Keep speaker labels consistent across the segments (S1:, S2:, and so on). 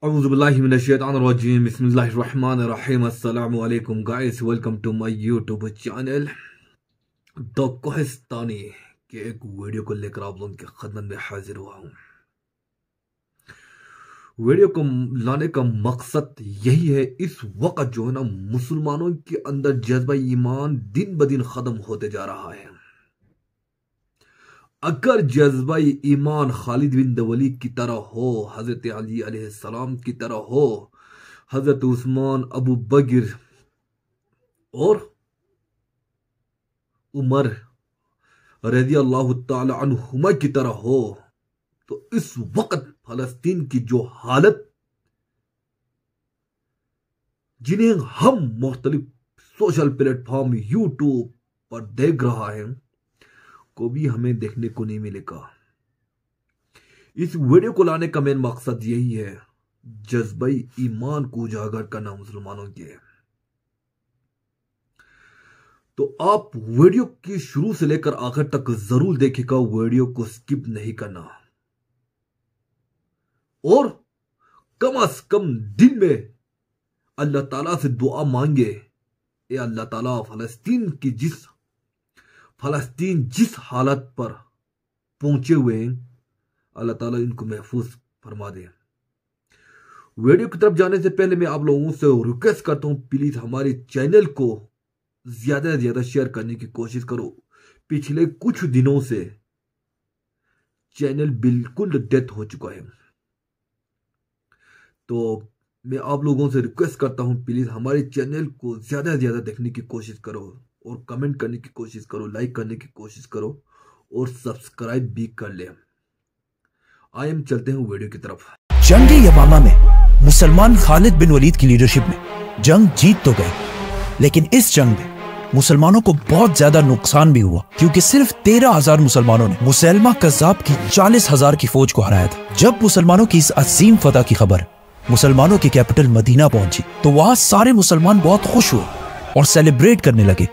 S1: Auzubillahiminash-shaytanir-rajim. Bismillahir-rahmanir-rahim. Assalamu alaikum guys. Welcome to my YouTube channel the Kohistani के एक video को लेकर आप लोगों की खिदमत में हाजिर हुआ हूँ। वीडियो को लाने का मकसद यही है, इस वक्त जो है ना मुसलमानों के अंदर जज्बा ईमान दिन ब दिन खत्म होते जा रहा है। अगर जज्बा ईमान खालिद बिन वलीद की तरह हो, हजरत अली अलैहिस्सलाम की तरह हो, हजरत उस्मान, अबू बकर और उमर रज़ी अल्लाह ताला अन्हुमा की तरह हो, तो इस वक्त फलस्तीन की जो हालत, जिन्हें हम मुख्तलिफ सोशल प्लेटफॉर्म यूट्यूब पर देख रहा है, को भी हमें देखने को नहीं मिलेगा। इस वीडियो को लाने का मेन मकसद यही है, जज्बा ईमान को उजागर करना मुसलमानों के। तो आप वीडियो की शुरू से लेकर आखिर तक जरूर देखेगा, वीडियो को स्किप नहीं करना और कम से कम दिन में अल्लाह ताला से दुआ मांगे, ए अल्लाह ताला फलस्तीन जिस हालत पर पहुंचे हुए हैं, अल्लाह ताला इनको महफूज फरमा दे। वीडियो की तरफ जाने से पहले मैं आप लोगों से रिक्वेस्ट करता हूं, प्लीज हमारे चैनल को ज्यादा से ज्यादा शेयर करने की कोशिश करो। पिछले कुछ दिनों से चैनल बिल्कुल डेथ हो चुका है, तो मैं आप लोगों से रिक्वेस्ट करता हूं, प्लीज हमारे चैनल को ज्यादा से ज्यादा देखने की कोशिश करो और कमेंट करने की कोशिश करो, लाइक करने की कोशिश करो और सब्सक्राइब भी कर ले। आइए हम चलते हैं वीडियो की तरफ।
S2: जंग यमामा में मुसलमान खालिद बिन वलीद की लीडरशिप में जंग जीत तो गए, लेकिन इस जंग में मुसलमानों को बहुत ज्यादा नुकसान भी हुआ, क्योंकि सिर्फ 13,000 मुसलमानों ने मुसैलमा कज़्ज़ाब की 40,000 की फौज को हराया था। जब मुसलमानों की इस अजीम फतह की खबर मुसलमानों की कैपिटल मदीना पहुंची, तो वहां सारे मुसलमान बहुत खुश हुए और सेलिब्रेट करने लगे।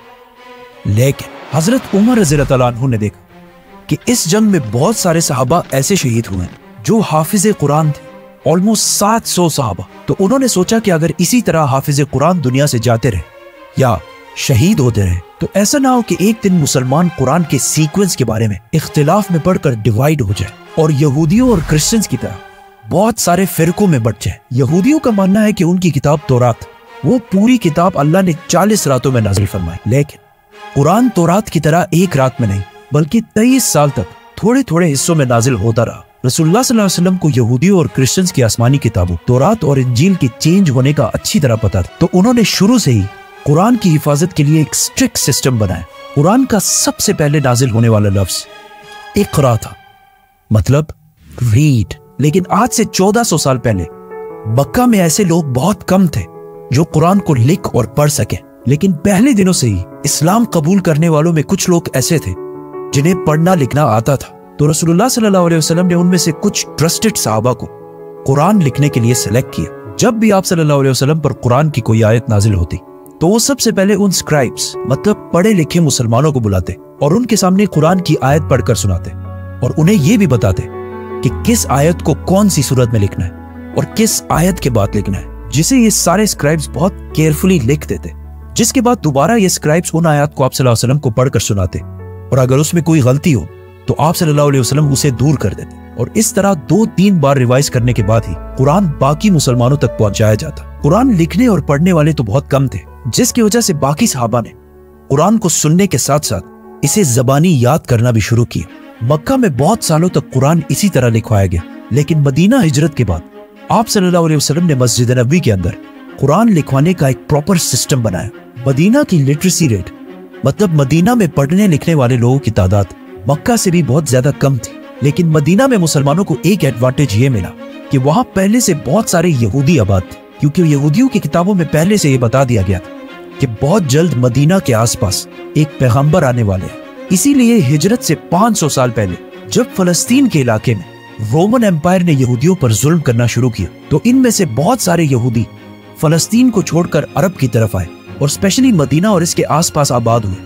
S2: लेकिन हजरत उमर रज़ियल्लाहु अन्हु ने देखा कि इस जंग में बहुत सारे सहाबा ऐसे शहीद हुए जो हाफिज कुरान थे, ऑलमोस्ट 700 सहाबा। तो उन्होंने सोचा कि अगर इसी तरह हाफिज कुरान दुनिया से जाते रहे या शहीद होते रहे, तो ऐसा ना हो कि एक दिन मुसलमान कुरान के सीक्वेंस के बारे में इख्तिलाफ में पढ़कर डिवाइड हो जाए और यहूदियों और क्रिश्चियंस की तरह बहुत सारे फिरकों में बट जाए। यहूदियों का मानना है कि उनकी किताब तौरात, वो पूरी किताब अल्लाह ने 40 रातों में नाज़िल फरमाई, लेकिन कुरान तौरात की तरह एक रात में नहीं, बल्कि 23 साल तक थोड़े थोड़े हिस्सों में नाजिल होता रहा। रसूलुल्लाह सल्लल्लाहु अलैहि वसल्लम को यहूदियों और क्रिश्चियंस की आसमानी किताबों तौरात और इंजील के चेंज होने का अच्छी तरह पता था, तो उन्होंने शुरू से ही कुरान की हिफाजत के लिए एक स्ट्रिक्ट सिस्टम बनाया। कुरान का सबसे पहले नाजिल होने वाला लफ्ज इक़रा था, मतलब रीड। लेकिन आज से 1400 साल पहले मक्का में ऐसे लोग बहुत कम थे जो कुरान को लिख और पढ़ सके, लेकिन पहले दिनों से ही इस्लाम कबूल करने वालों में कुछ लोग ऐसे थे जिन्हें पढ़ना लिखना आता था। तो रसूलुल्लाह सल्लल्लाहु अलैहि वसल्लम ने उनमें से कुछ ट्रस्टेड सहाबा को कुरान लिखने के लिए सेलेक्ट किया। जब भी आप सल्लल्लाहु अलैहि वसल्लम पर कुरान की कोई आयत नाजिल होती, तो वो सबसे पहले उन स्क्राइब्स, मतलब पढ़े लिखे मुसलमानों को बुलाते और उनके सामने कुरान की आयत पढ़कर सुनाते और उन्हें यह भी बताते कि किस आयत को कौन सी सूरत में लिखना है और किस आयत के बाद लिखना है, जिसे ये सारे स्क्राइब्स बहुत केयरफुली लिख देते, जिसके बाद दोबारा ये स्क्राइब्स उन आयत को आप सल्लल्लाहु अलैहि वसल्लम को पढ़कर सुनाते और अगर उसमें कोई गलती हो तो आप सल्लल्लाहु अलैहि वसल्लम उसे दूर कर देते और इस तरह 2-3 बार रिवाइज करने के बाद ही कुरान बाकी मुसलमानों तक पहुंचाया जाता। कुरान लिखने और पढ़ने वाले तो बहुत कम थे, जिसकी वजह से बाकी सहाबा ने कुरान को सुनने के साथ साथ इसे ज़बानी याद करना भी शुरू किया। मक्का में बहुत सालों तक कुरान इसी तरह लिखवाया गया, लेकिन मदीना हिजरत के बाद आप सल्लल्लाहु अलैहि वसल्लम ने मस्जिद नबवी के अंदर कुरान लिखवाने का एक प्रॉपर सिस्टम बनाया। मदीना की लिटरेसी रेट, मतलब मदीना में पढ़ने लिखने वाले लोगों की तादाद मक्का से भी बहुत ज्यादा कम थी, लेकिन मदीना में मुसलमानों को एक एडवांटेज ये मिला कि वहां पहले से बहुत सारे यहूदी आबाद थे, क्योंकि यहूदियों की किताबों में पहले से ये बता दिया गया था कि बहुत जल्द मदीना के आसपास एक पैगंबर आने वाले हैं। इसीलिए हिजरत से 500 साल पहले जब फलस्तीन के इलाके में रोमन एम्पायर ने यहूदियों पर जुल्म करना शुरू किया, तो इनमें से बहुत सारे यहूदी फलस्तीन को छोड़कर अरब की तरफ आए और स्पेशली मदीना और इसके आसपास आबाद हुए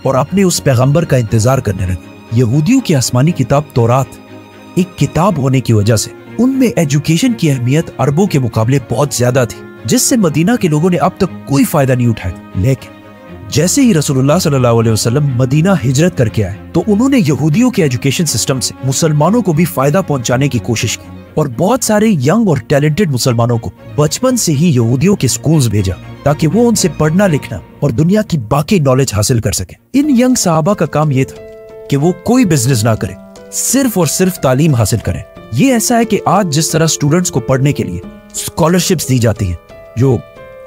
S2: और अपने उस पैगंबर का इंतजार करने लगे। यहूदियों की आसमानी किताब तौरात एक किताब होने की वजह से उनमें एजुकेशन की अहमियत अरबों के मुकाबले बहुत ज्यादा थी, जिससे मदीना के लोगों ने अब तक कोई फायदा नहीं उठाया। लेकिन जैसे ही रसूलुल्लाह सल्लल्लाहु अलैहि वसल्लम मदीना हिजरत करके आए तो उन्होंने यहूदियों के एजुकेशन सिस्टम से मुसलमानों को भी फायदा पहुंचाने की कोशिश की और बहुत सारे यंग और टैलेंटेड मुसलमानों को बचपन से ही यहूदियों के स्कूल्स भेजा ताकि वो उनसे पढ़ना लिखना और दुनिया की बाकी नॉलेज हासिल कर सके। इन यंग सहाबा का काम ये था कि वो कोई बिजनेस ना करे, सिर्फ और सिर्फ तालीम हासिल करें। ये ऐसा है कि आज जिस तरह स्टूडेंट्स को पढ़ने के लिए स्कॉलरशिप्स दी जाती है, जो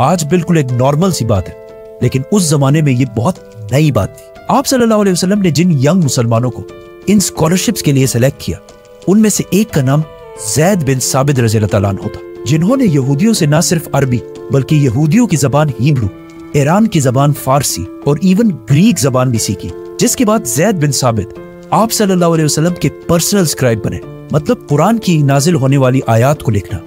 S2: आज बिल्कुल एक नॉर्मल सी बात है, लेकिन उस जमाने में ये बहुत नई बात थी। आप सल्लल्लाहु अलैहि वसल्लम ने जिन यंग मुसलमानों को इन स्कॉलरशिप्स के लिए सेलेक्ट किया, उनमें से एक का नाम ज़ैद बिन साबित रज़ियल्लाहु ताला अन्हु था, जिन्होंने यहूदियों से न सिर्फ अरबी बल्कि यहूदियों की जबान हिब्रू, ईरान की जबान फारसी और इवन ग्रीक जबान भी सीखी। जिसके बाद ज़ैद बिन साबित आप सल्लल्लाहु अलैहि वसल्लम के पर्सनल स्क्राइब बने, मतलब कुरान की नाजिल होने वाली आयात को लिखना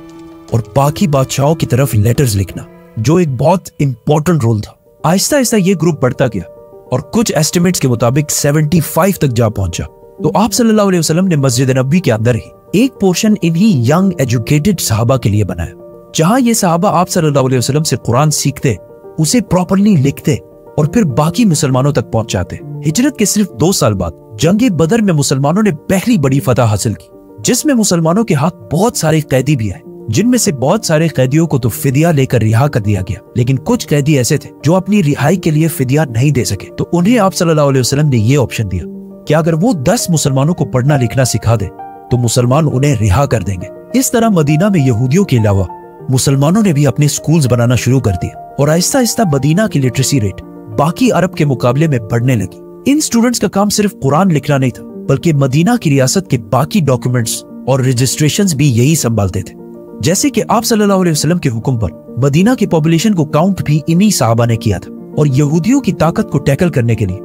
S2: और बाकी बादशाहों की तरफ लेटर्स लिखना, जो एक बहुत इंपॉर्टेंट रोल था। आहिस्ता आहिस्ता ये ग्रुप बढ़ता गया और कुछ एस्टिमेट्स के मुताबिक 75 तक जा पहुंचा। तो आप सल्लल्लाहु अलैहि वसल्लम ने मस्जिद नबवी के अंदर ही एक पोर्शन इन्हीं यंग एजुकेटेड सहाबा के लिए बनाया, जहां ये सहाबा आप सल्लल्लाहु अलैहि वसल्लम से कुरान सीखते, उसे प्रॉपर्ली लिखते और फिर बाकी मुसलमानों तक पहुंचाते। हिजरत के सिर्फ 2 साल बाद जंग बदर में मुसलमानों ने पहली बड़ी फतह हासिल की, जिसमें मुसलमानों के हाथ बहुत सारे कैदी भी आए, जिनमें से बहुत सारे कैदियों को तो फिदिया लेकर रिहा कर दिया गया, लेकिन कुछ कैदी ऐसे थे जो अपनी रिहाई के लिए फिदिया नहीं दे सके। तो उन्हें आप सल्लल्लाहु अलैहि वसल्लम ने ये ऑप्शन दिया कि अगर वो 10 मुसलमानों को पढ़ना लिखना सिखा दे तो मुसलमान उन्हें रिहा कर देंगे। इस तरह मदीना में यहूदियों के अलावा मुसलमानों ने भी अपने स्कूल्स बनाना शुरू कर दिए और आहिस्ता आहिस्ता मदीना की लिटरेसी रेट बाकी अरब के मुकाबले में बढ़ने लगी। इन स्टूडेंट्स का काम सिर्फ कुरान लिखना नहीं था, बल्कि मदीना की रियासत के बाकी डॉक्यूमेंट्स और रजिस्ट्रेशंस भी यही संभालते थे। जैसे कि आप सल्लल्लाहु अलैहि वसल्लम के हुक्म पर मदीना की पॉपुलेशन को काउंट भी इन्हीं सहाबा ने किया था और यहूदियों की ताकत को टैकल करने के लिए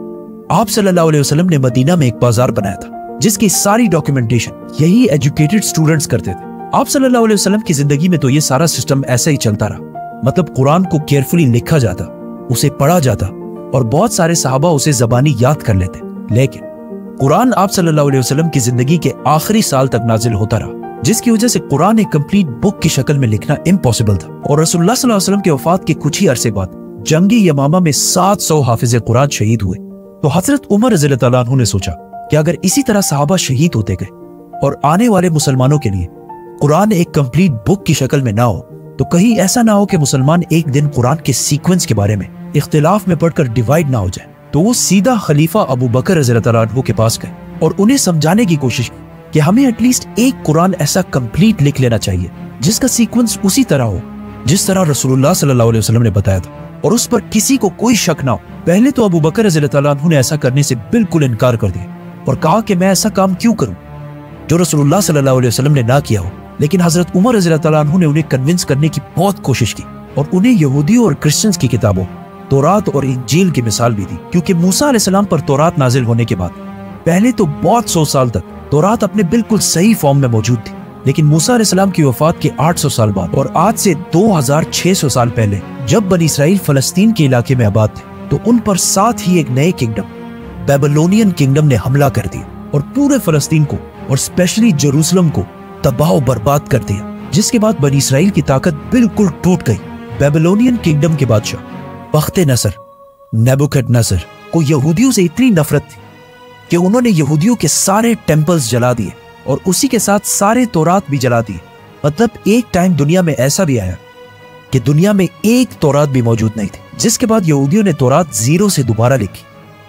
S2: आप सल्लल्लाहु अलैहि वसल्लम ने मदीना में एक बाजार बनाया था, जिसकी सारी डॉक्यूमेंटेशन यही एजुकेटेड स्टूडेंट्स करते थे। आप सल्लल्लाहु अलैहि वसल्लम की जिंदगी में तो ये सारा सिस्टम ऐसा ही चलता रहा, मतलब कुरान को केयरफुली लिखा जाता, उसे पढ़ा जाता और बहुत सारे सहाबा उसे जबानी याद कर लेते। लेकिन कुरान आप सल्लल्लाहु अलैहि वसल्लम की जिंदगी के आखिरी साल तक नाजिल होता रहा, जिसकी वजह से कुरान एक कंप्लीट बुक की शक्ल में लिखना इम्पॉसिबल था। और रसूलुल्लाह सल्लल्लाहु अलैहि वसल्लम के वफात के कुछ ही अरसे बाद जंगी यमामा में 700 हाफिज कुरान शहीद हुए। तो हजरत उमर रज़ियल्लाहु ताला अन्हु ने सोचा कि अगर इसी तरह सहाबा शहीद होते गए और आने वाले मुसलमानों के लिए कुरान एक कंप्लीट बुक की शक्ल में ना हो, तो कहीं ऐसा ना हो कि मुसलमान एक दिन कुरान के सीक्वेंस के बारे में इख्तिलाफ में पढ़कर डिवाइड ना हो जाए। तो वो सीधा खलीफा अबू बकर रज़ियल्लाहु ताला अन्हु के पास गए और उन्हें समझाने की कोशिश की कि हमें एटलीस्ट एक कुरान ऐसा कंप्लीट लिख लेना चाहिए जिसका सीक्वेंस उसी तरह हो जिस तरह रसूलुल्लाह सल्लल्लाहु अलैहि वसल्लम ने बताया था और उस पर किसी को कोई शक ना हो। पहले तो अबू बकर रज़ियल्लाहु ताला अन्हु ने ऐसा करने से बिल्कुल इनकार कर दिया और कहा कि मैं ऐसा काम क्यों करूं जो रसूलुल्लाह सल्लल्लाहु अलैहि वसल्लम ने ना किया हो। लेकिन हजरत उमर रज़ियल्लाहु ताला अन्हु ने उन्हें कन्विंस करने की बहुत कोशिश की और उन्हें यहूदियों और क्रिश्चियंस की किताबों तौरात और इंजील की मिसाल भी दी, क्योंकि मूसा अलैहिस्सलाम पर तौरात नाजिल होने के बाद पहले तो बहुत 100 साल तक तौरात अपने बिल्कुल सही फॉर्म में मौजूद थी, लेकिन मूसा अलैहिस्सलाम की वफात के 800 साल बाद और आज से 2600 साल पहले जब बनी इसराइल फलस्तीन के इलाके में आबाद थे, तो उन पर साथ ही एक नए किंगडम बेबीलोनियन किंगडम ने हमला कर दिया और पूरे फलस्तीन को और स्पेशली जेरूसलम को तबाह बर्बाद कर दिया, जिसके बाद बनी इसराइल की ताकत बिल्कुल टूट गई। बेबीलोनियन किंगडम के बादशाह बख्त-ए-नसर नेबुकदनेस्सर को यहूदियों से इतनी नफरत थी कि उन्होंने यहूदियों के सारे टेम्पल्स जला दिए और उसी के साथ सारे तौरात भी जला दिए। मतलब एक टाइम दुनिया में ऐसा भी आया कि दुनिया में एक तौरात भी मौजूद नहीं थी, जिसके बाद यहूदियों ने तौरात जीरो से दोबारा लिखी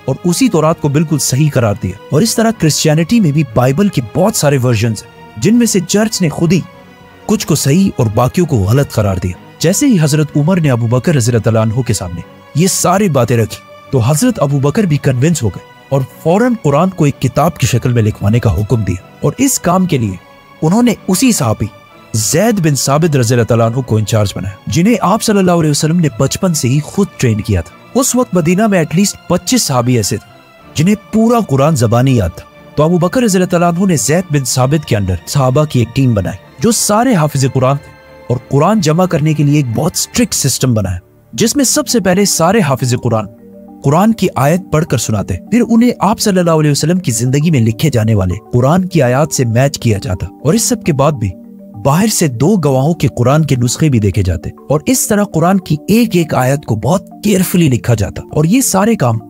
S2: और उसी तौरात को बिल्कुल सही करार दिया। और इस तरह क्रिश्चियनिटी में भी बाइबल के बहुत सारे वर्जन्स हैं, जिनमें से चर्च ने खुद ही कुछ को सही और बाकियों को गलत करार दिया। जैसे ही हजरत उमर ने अबू बकर रज़ियल्लाहु ताला अन्हु के सामने ये सारी बातें रखी, तो हजरत अबू बकर भी कन्विंस हो गए और फौरन कुरान को एक किताब की शक्ल में लिखवाने का हुक्म दिया। और इस काम के लिए उन्होंने उसी सहाबी ज़ैद बिन साबित रज़ियल्लाहु ताला अन्हु को इंचार्ज बनाया, जिन्हें आप सल्लल्लाहु अलैहि वसल्लम ने बचपन से ही खुद ट्रेन किया था। उस वक्त मदीना में एटलीस्ट 25 सहाबी ऐसे थे जिन्हें पूरा कुरान ज़बानी याद था। तो अबू बकर रज़ियल्लाहु ताला अन्हु ने ज़ैद बिन साबित के अंडर सहाबा की एक टीम बनाई जो सारे हाफिज कुरान थे और कुरान जमा करने के लिए एक बहुत स्ट्रिक्ट सिस्टम बनाया, जिसमें सबसे पहले सारे हाफिज कुरान की आयत पढ़कर सुनाते, फिर उन्हें आप सल्लल्लाहु अलैहि वसल्लम की जिंदगी में लिखे जाने वाले कुरान की आयत से मैच किया जाता और इस सब के बाद भी बाहर से 2 गवाहों के कुरान के नुस्खे भी देखे जाते और इस तरह कुरान की एक एक आयत को बहुत केयरफुली लिखा जाता और ये सारे काम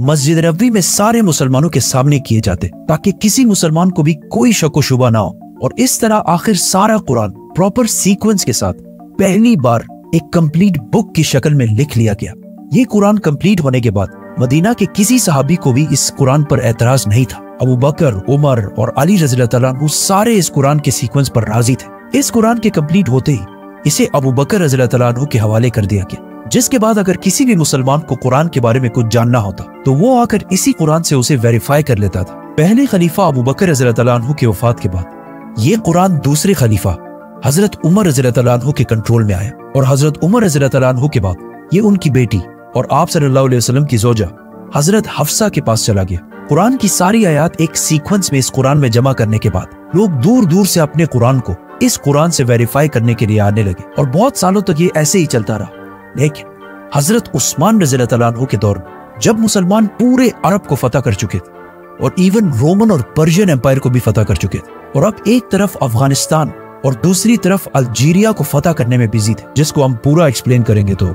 S2: मस्जिद नबवी में सारे मुसलमानों के सामने किए जाते ताकि किसी मुसलमान को भी कोई शक व शुबा ना हो। और इस तरह आखिर सारा कुरान प्रॉपर सीक्वेंस के साथ पहली बार एक कंप्लीट बुक की शक्ल में लिख लिया गया। ये कुरान कंप्लीट होने के बाद मदीना के किसी सहाबी को भी इस कुरान पर एतराज नहीं था। अबू बकर, उमर और अली रज़ी अल्लाह अन्हु सारे इस कुरान के सीक्वेंस पर राजी थे। इस कुरान के कंप्लीट होते ही इसे अबू बकर रज़ी अल्लाह अन्हु के हवाले कर दिया गया, जिसके बाद अगर किसी भी मुसलमान को कुरान के बारे में कुछ जानना होता तो वो आकर इसी कुरान से उसे वेरीफाई कर लेता था। पहले खलीफा अबू बकर रज़ी अल्लाह अन्हु की वफात के बाद ये कुरान दूसरे खलीफा हजरत उमर रज़ी अल्लाह अन्हु के कंट्रोल में आया और हजरत उमर रज़ी अल्लाह अन्हु के बाद ये उनकी बेटी और आप सल्लल्लाहु अलैहि वसल्लम की जोजा हजरत हफ्सा के पास चला गया। कुरान की सारी आयत एक सीक्वेंस में इस कुरान में जमा करने के बाद लोग दूर दूर से अपने कुरान को इस कुरान से वेरीफाई करने के लिए आने लगे और बहुत सालों तक ये ऐसे ही चलता रहा। लेकिन हजरत उस्मान रज़ी अल्लाह अन्हु के दौर में जब मुसलमान पूरे अरब को फतह कर चुके थे और इवन रोमन और पर्शियन एम्पायर को भी फतह कर चुके थे और अब एक तरफ अफगानिस्तान और दूसरी तरफ अल्जीरिया को फतह करने में बिजी थे, जिसको हम पूरा एक्सप्लेन करेंगे तो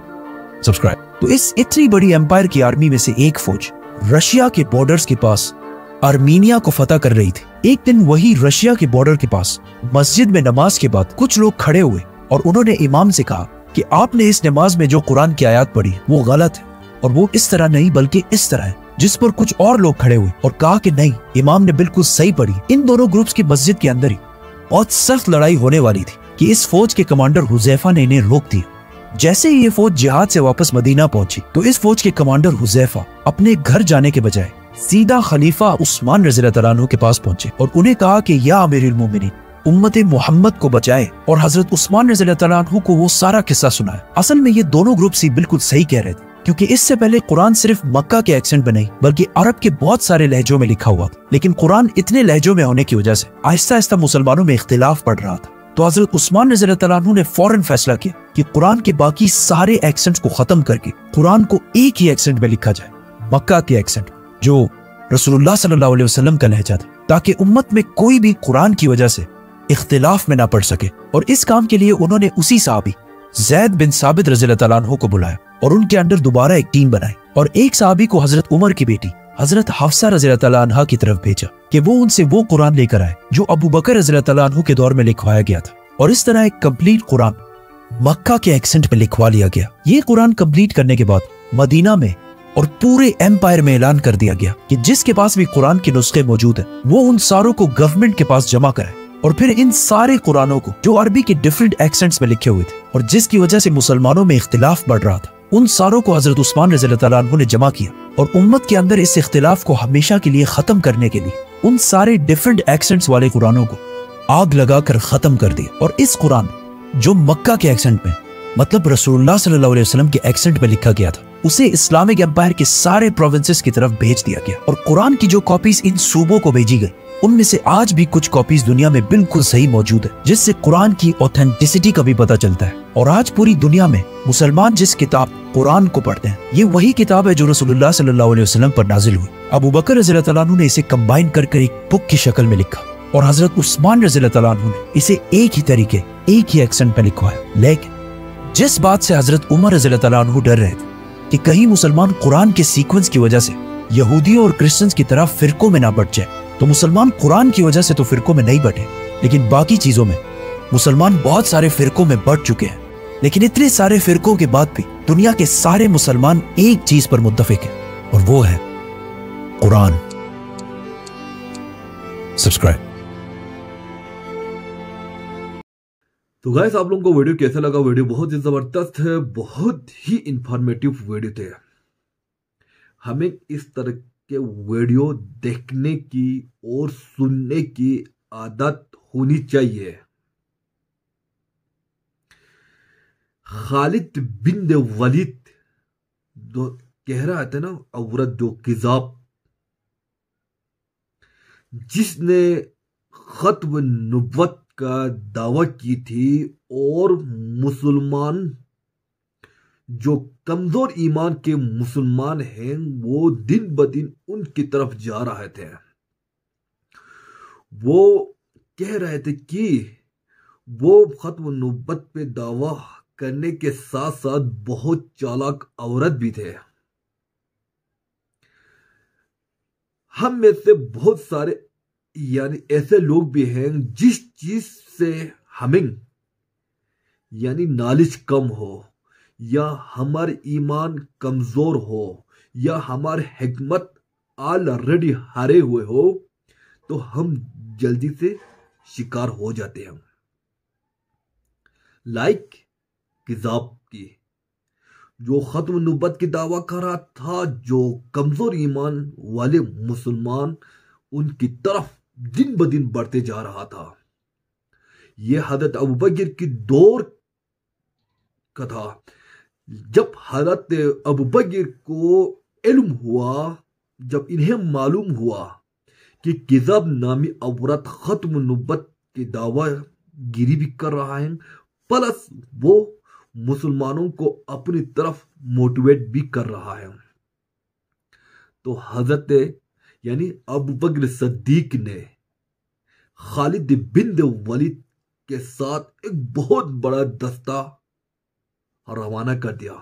S2: सब्सक्राइब। तो इस इतनी बड़ी एम्पायर की आर्मी में से एक फौज रशिया के बॉर्डर्स के पास आर्मीनिया को फतह कर रही थी। एक दिन वही रशिया के बॉर्डर के पास मस्जिद में नमाज के बाद कुछ लोग खड़े हुए और उन्होंने इमाम से कहा कि आपने इस नमाज में जो कुरान की आयत पढ़ी वो गलत है और वो इस तरह नहीं बल्कि इस तरह है। जिस पर कुछ और लोग खड़े हुए और कहा कि नहीं, इमाम ने बिल्कुल सही पढ़ी। इन दोनों ग्रुप्स की मस्जिद के अंदर ही बहुत सख्त लड़ाई होने वाली थी कि इस फौज के कमांडर हुजैफा ने इन्हें रोक दिया। जैसे ही ये फौज जिहाद से वापस मदीना पहुंची तो इस फौज के कमांडर हुजैफा अपने घर जाने के बजाय सीधा खलीफा उस्मान रज़ी अल्लाह अन्हु के पास पहुंचे और उन्हें कहा कि या अमीरुल मोमिनीन, उम्मत मोहम्मद को बचाए और हजरत उस्मान रज़ी अल्लाह अन्हु को वो सारा किस्सा सुनाए। असल में ये दोनों ग्रुप ही बिल्कुल सही कह रहे थे, क्योंकि इससे पहले कुरान सिर्फ मक्का के एक्सेंट में नहीं बल्कि अरब के बहुत सारे लहजों में लिखा हुआ था। लेकिन कुरान इतने लहजों में होने की वजह से आहिस्ता आहिस्ता मुसलमानों में इख्तिलाफ बढ़ रहा था। तो हजरत उस्मान रज़ी अल्लाह अन्हु ने फौरन फैसला किया कि कुरान के बाकी सारे एक्सेंट्स को खत्म करके कुरान को एक ही एक्सेंट में लिखा जाए, मक्का के एक्सेंट जो रसूलुल्लाह सल्लल्लाहु अलैहि वसल्लम का लहजा था, ताकि उम्मत में कोई भी कुरान की वजह से इख्तिलाफ में ना पड़ सके। और इस काम के लिए उन्होंने उसी साहबी ज़ैद बिन साबित रज़ी अल्लाह अन्हु को बुलाया और उनके अंडर दोबारा एक टीम बनाई और एक साहबी को हजरत उमर की बेटी हजरत हफ्सा रज़ी अल्लाह अन्हा की तरफ भेजा कि वो उनसे वो कुरान लेकर आए जो अबू बकर रज़ी अल्लाह अन्हु के दौर में लिखवाया गया था। और इस तरह एक कंप्लीट कुरान मक्का के एक्सेंट में लिखवा लिया गया। ये कुरान कंप्लीट करने के बाद मदीना में और पूरे एम्पायर में ऐलान कर दिया गया कि जिसके पास भी कुरान के नुस्खे मौजूद है वो उन सारों को गवर्नमेंट के पास जमा कराए। और फिर इन सारे कुरानों को जो अरबी के डिफरेंट एक्सेंट्स में लिखे हुए थे और जिसकी वजह से मुसलमानों में इख्तिलाफ बढ़ रहा था, उन सारों को हजरत उस्मान रज़ी अल्लाह अन्हु ने जमा किया और उम्मत के अंदर इस इख्तिलाफ को हमेशा के लिए खत्म करने के लिए उन सारे डिफरेंट एक्सेंट्स वाले कुरानों को आग लगाकर खत्म कर दिया। और इस कुरान जो मक्का के एक्सेंट में मतलब रसूलुल्लाह सल्लल्लाहु अलैहि वसल्लम के एक्सेंट में लिखा गया था, उसे इस्लामिक एम्पायर के सारे प्रोविंसेस की तरफ भेज दिया गया। और कुरान की जो कॉपीज इन सूबों को भेजी गई उनमें से आज भी कुछ कॉपीज दुनिया में बिल्कुल सही मौजूद है, जिससे कुरान की ऑथेंटिसिटी का भी पता चलता है। और आज पूरी दुनिया में मुसलमान जिस किताब कुरान को पढ़ते हैं ये वही किताब है जो रसूलुल्लाह सल्लल्लाहु अलैहि वसल्लम पर नाजिल हुई। अबू बकर रज़ी अल्लाह अन्हु ने इसे कंबाइन कर एक बुक की शक्ल में लिखा और हजरत उस्मान रज़ी अल्लाह अन्हु ने इसे एक ही तरीके एक ही एक्सेंट में लिखवाया। लेकिन जिस बात से हजरत उमर रज़ी अल्लाह अन्हु डर रहे थे कि कहीं मुसलमान कुरान के सीक्वेंस की वजह से यहूदियों और क्रिश्चियंस की तरह फिरकों में ना बढ़ जाए, तो मुसलमान कुरान की वजह से तो फिरकों में नहीं बढ़े, लेकिन बाकी चीजों में मुसलमान बहुत सारे फिरकों में बढ़ चुके हैं। लेकिन इतने सारे फिरकों के बाद भी दुनिया के सारे मुसलमान एक चीज पर मुत्तफिक हैं और वो है कुरान। सब्सक्राइब।
S1: तो गाइस, आप लोगों को वीडियो कैसा लगा? वीडियो बहुत ही जबरदस्त है, बहुत ही इंफॉर्मेटिव वीडियो थे। हमें इस तरह के वीडियो देखने की और सुनने की आदत होनी चाहिए। खालिद बिन वलीद जो कह रहा था ना, औरत जो किजाब, जिसने खत्म नुबुव्वत का दावा की थी और मुसलमान जो कमजोर ईमान के मुसलमान हैं वो दिन ब दिन उनकी तरफ जा रहे थे। वो कह रहे थे कि वो खत्म नबूवत पे दावा करने के साथ साथ बहुत चालाक औरत भी थे। हम में से बहुत सारे यानी ऐसे लोग भी हैं जिस चीज से हमें यानी नॉलेज कम हो, या हमारे ईमान कमजोर हो, या हमारे हिकमत ऑलरेडी हारे हुए हो, तो हम जल्दी से शिकार हो जाते हैं। लाइक किजाब की, जो खत्म नबूवत की दावा कर रहा था, जो कमजोर ईमान वाले मुसलमान उनकी तरफ दिन ब दिन बढ़ते जा रहा था। यह हजरत अबू बकर की दौर का था। जब हजरत अबू बकर को इल्म हुआ, जब इन्हें मालूम हुआ कि किजाब नामी औरत खत्म नबूवत की दावा गिरी भी कर रहा है, प्लस वो मुसलमानों को अपनी तरफ मोटिवेट भी कर रहा है, तो हजरत यानी अबू बकर सिद्दीक ने खालिद बिन वलीद के साथ एक बहुत बड़ा दस्ता रवाना कर दिया।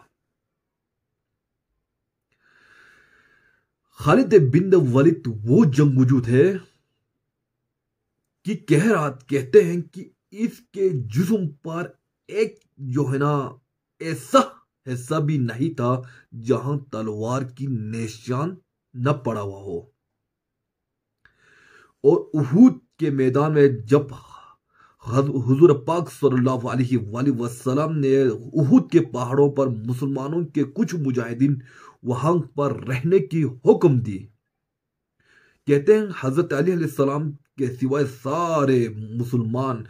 S1: खालिद बिन वलीद वो जंगजू थे कि कहते हैं कि इसके जिस्म पर एक जो है ना ऐसा हिस्सा भी नहीं था जहां तलवार की निशान न पड़ा हुआ हो। और उहूद के मैदान में जब हुजूर पाक सल्लल्लाहु अलैहि वसल्लम ने उहूद के पहाड़ों पर मुसलमानों के कुछ मुजाहिदीन वहां पर रहने की हुक्म दी, कहते हैं हजरत अली अलैहिस्सलाम के सिवाय सारे मुसलमान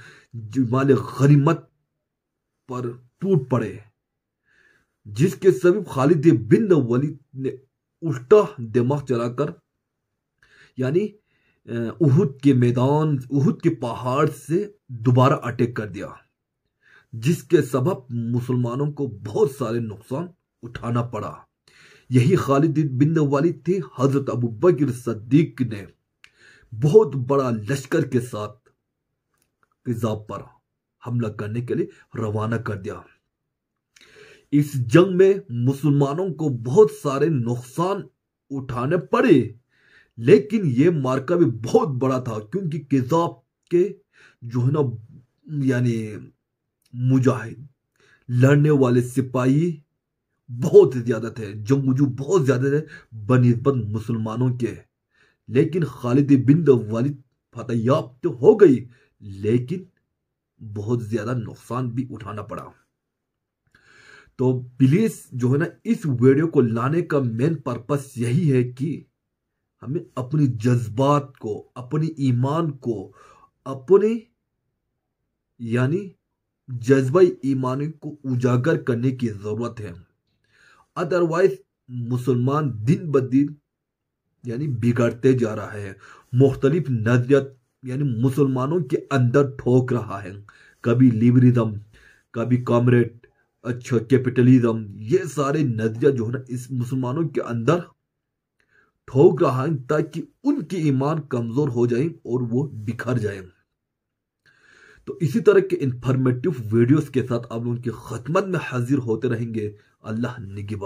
S1: माल गनीमत पर टूट पड़े, जिसके सबब खालिद बिन वलीद ने उल्टा दिमाग चलाकर यानी उहद के मैदान, उहद के पहाड़ से दोबारा अटैक कर दिया, जिसके सबब मुसलमानों को बहुत सारे नुकसान उठाना पड़ा। यही खालिद बिन वलीद थे। हजरत अबू बकर सिद्दीक ने बहुत बड़ा लश्कर के साथ किजाब पर हमला करने के लिए रवाना कर दिया। इस जंग में मुसलमानों को बहुत सारे नुकसान उठाने पड़े, लेकिन यह मार्का भी बहुत बड़ा था, क्योंकि किजाब के जो है ना यानी मुजाहिद लड़ने वाले सिपाही बहुत ज्यादा थे, जंगजू बहुत ज्यादा थे बनिस्बत मुसलमानों के। लेकिन खालिद बिन वलीद फतेहयाब तो हो गई, लेकिन बहुत ज्यादा नुकसान भी उठाना पड़ा। तो प्लीज जो है ना इस वीडियो को लाने का मेन पर्पस यही है कि हमें अपनी जज्बात को, अपनी ईमान को, अपने यानी जज्बा ईमानी को उजागर करने की जरूरत है। अदरवाइज मुसलमान दिन ब दिन यानी बिगड़ते जा रहा है। मुख्तलिफ नजरियत यानी मुसलमानों के अंदर ठोक रहा है, कभी लिबरलिज्म, कभी कॉमरेड, अच्छा कैपिटलिज्म, ये सारे नजरिया जो है ना इस मुसलमानों के अंदर ठोक रहा है, ताकि उनके ईमान कमजोर हो जाए और वो बिखर जाए। तो इसी तरह के इंफॉर्मेटिव वीडियोस के साथ आप लोगों की खिदमत में हाजिर होते रहेंगे। अल्लाह निगहबान।